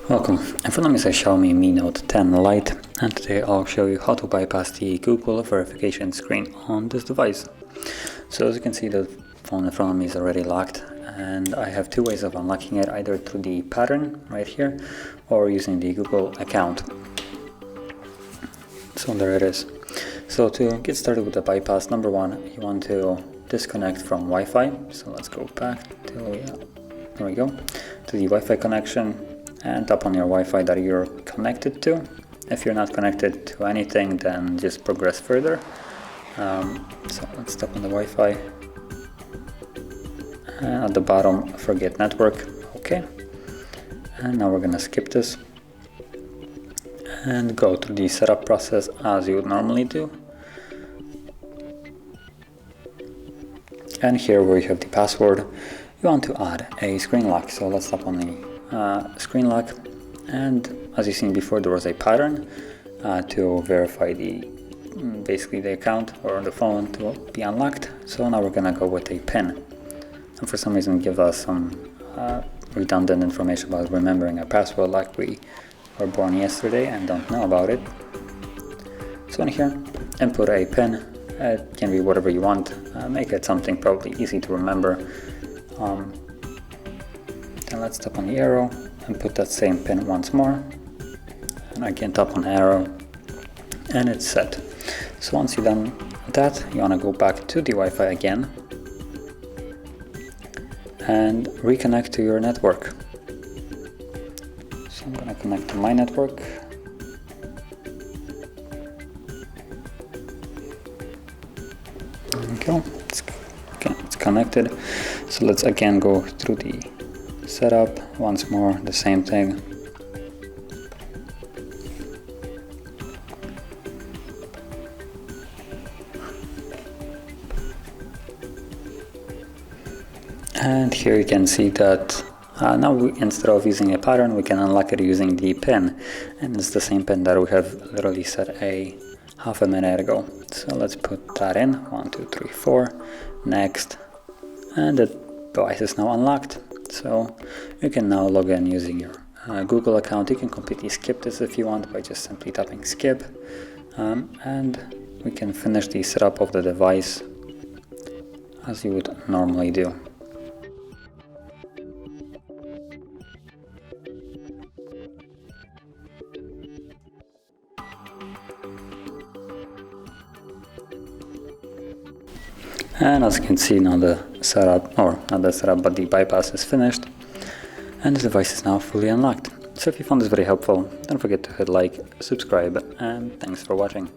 Welcome, in front of me is a Xiaomi Mi Note 10 Lite, and today I'll show you how to bypass the Google verification screen on this device. So as you can see, the phone in front of me is already locked, and I have two ways of unlocking it, either through the pattern right here or using the Google account. So there it is. So to get started with the bypass, number one, you want to disconnect from Wi-Fi. So let's go back to, there we go, to the Wi-Fi connection, and tap on your Wi-Fi that you're connected to. If you're not connected to anything, then just progress further. So let's tap on the Wi-Fi, and at the bottom, forget network. Okay, and now we're gonna skip this and go through the setup process as you would normally do. And here where you have the password, you want to add a screen lock. So let's tap on the screen lock, and as you've seen before, there was a pattern to verify basically the account or the phone to be unlocked. So now we're gonna go with a PIN, and for some reason give us some redundant information about remembering a password, like we were born yesterday and don't know about it. So in here, input a PIN. It can be whatever you want. Make it something probably easy to remember. Then let's tap on the arrow and put that same pin once more, and again tap on arrow, and it's set. So once you're done with that, you want to go back to the Wi-Fi again and reconnect to your network. So I'm going to connect to my network. There we go, it's connected. So let's again go through the setup once more, the same thing. And here you can see that now instead of using a pattern, we can unlock it using the PIN, and it's the same PIN that we have literally set a half a minute ago. So let's put that in, 1, 2, 3, 4, next, and the device is now unlocked. So you can now log in using your Google account. You can completely skip this if you want by just simply tapping skip, and we can finish the setup of the device as you would normally do. And as you can see, now the setup, or not the setup, but the bypass is finished, and the device is now fully unlocked. So if you found this very helpful, don't forget to hit like, subscribe, and thanks for watching.